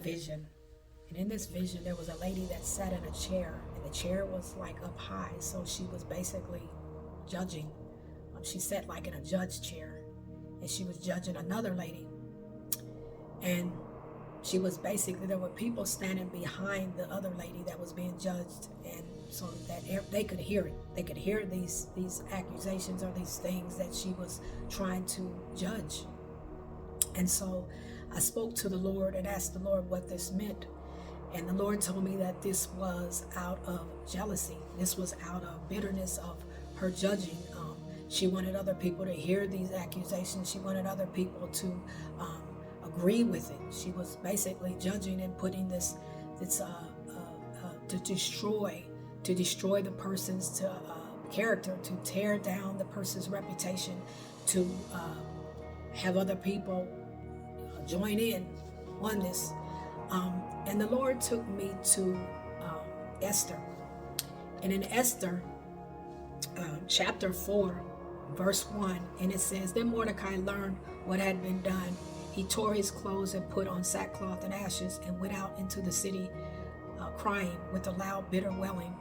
vision. And in this vision, there was a lady that sat in a chair, and the chair was like up high. So she was basically judging. She sat like in a judge chair, and she was judging another lady. And she was basically, there were people standing behind the other lady that was being judged, and so that they could hear it. They could hear these accusations or these things that she was trying to judge. And so I spoke to the Lord and asked the Lord what this meant. And the Lord told me that this was out of jealousy. This was out of bitterness of her judging. She wanted other people to hear these accusations. She wanted other people to agree with it. She was basically judging and putting this to destroy the person's character, to tear down the person's reputation, to have other people join in on this. And the Lord took me to Esther. And in Esther chapter 4, verse 1, and it says, Then Mordecai learned what had been done. He tore his clothes and put on sackcloth and ashes and went out into the city crying with a loud, bitter wailing.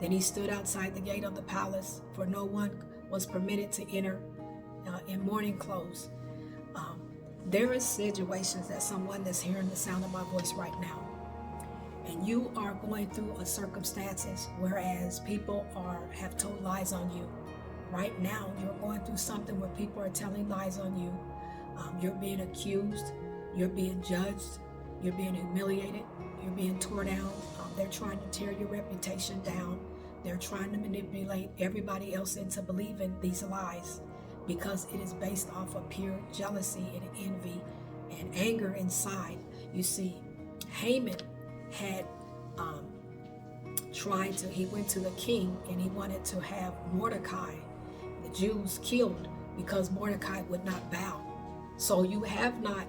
Then he stood outside the gate of the palace, for no one was permitted to enter in mourning clothes. There is situations that someone that's hearing the sound of my voice right now, and you are going through a circumstances whereas people have told lies on you. Right now, you're going through something where people are telling lies on you. You're being accused, you're being judged, you're being humiliated, you're being torn down. They're trying to tear your reputation down. They're trying to manipulate everybody else into believing these lies, because it is based off of pure jealousy and envy and anger inside. You see, Haman had he went to the king and he wanted to have Mordecai, the Jews, killed because Mordecai would not bow. So you have not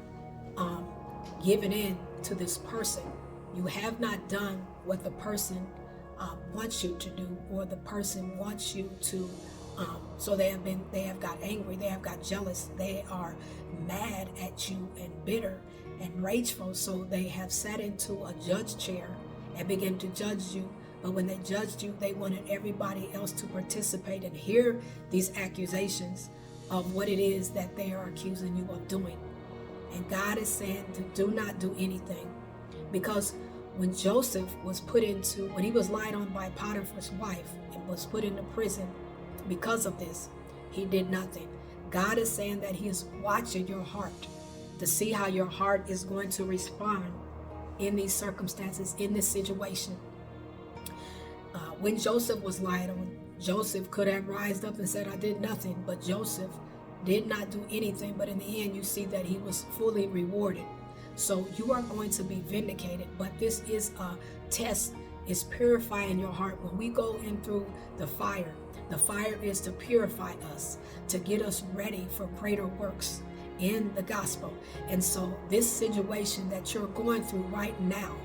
given in to this person. You have not done what the person wants you to do, or the person wants you to. So they have got angry, they have got jealous, they are mad at you and bitter and rageful. So they have sat into a judge chair and began to judge you. But when they judged you, they wanted everybody else to participate and hear these accusations of what it is that they are accusing you of doing. And God is saying to do not do anything. Because when Joseph was when he was lied on by Potiphar's wife and was put into prison because of this, he did nothing. God is saying that he is watching your heart to see how your heart is going to respond in these circumstances, in this situation. When Joseph was lied on, Joseph could have rised up and said, I did nothing, but Joseph did not do anything. But in the end, you see that he was fully rewarded. So you are going to be vindicated, but this is a test, is purifying your heart. When we go in through the fire is to purify us, to get us ready for greater works in the gospel. And so this situation that you're going through right now,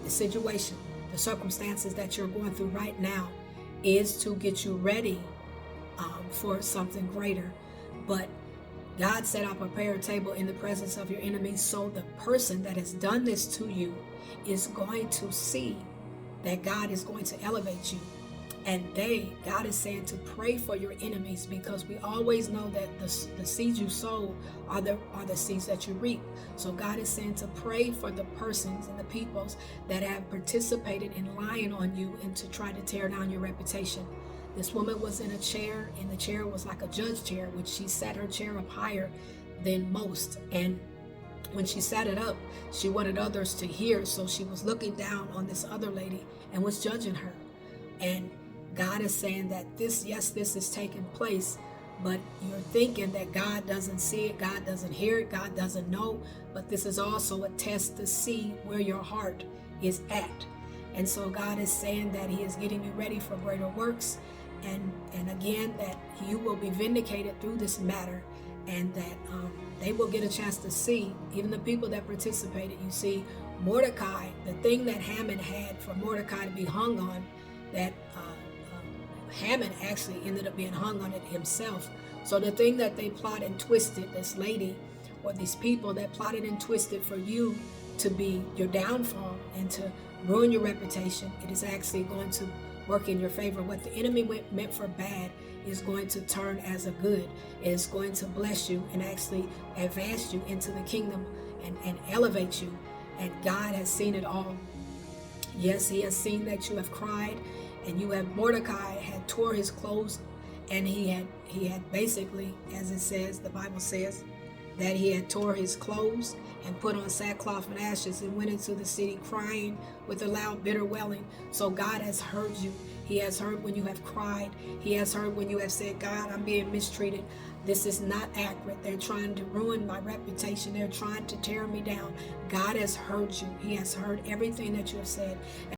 the circumstances that you're going through right now is to get you ready for something greater. But God said, I prepare a table in the presence of your enemies. So the person that has done this to you is going to see that God is going to elevate you. And God is saying to pray for your enemies, because we always know that the seeds you sow are the seeds that you reap. So God is saying to pray for the persons and the peoples that have participated in lying on you and to try to tear down your reputation. This woman was in a chair, and the chair was like a judge chair, which she sat her chair up higher than most. And when she sat it up, she wanted others to hear. So she was looking down on this other lady and was judging her. And God is saying that this is taking place, but you're thinking that God doesn't see it, God doesn't hear it, God doesn't know. But this is also a test to see where your heart is at. And so God is saying that he is getting you ready for greater works. And again, that you will be vindicated through this matter, and that they will get a chance to see, even the people that participated. You see, Mordecai, the thing that Haman had for Mordecai to be hung on, that Haman actually ended up being hung on it himself. So the thing that they plotted and twisted, this lady or these people that plotted and twisted for you to be your downfall and to ruin your reputation. It is actually going to work in your favor. What the enemy meant for bad is going to turn as a good. It's going to bless you and actually advance you into the kingdom and elevate you. And God has seen it all. Yes, he has seen that you have cried, and Mordecai had tore his clothes, and he had basically, as it says, the Bible says, that he had tore his clothes and put on sackcloth and ashes and went into the city crying with a loud bitter wailing. So God has heard you. He has heard when you have cried. He has heard when you have said, God, I'm being mistreated. This is not accurate. They're trying to ruin my reputation. They're trying to tear me down. God has heard you. He has heard everything that you have said.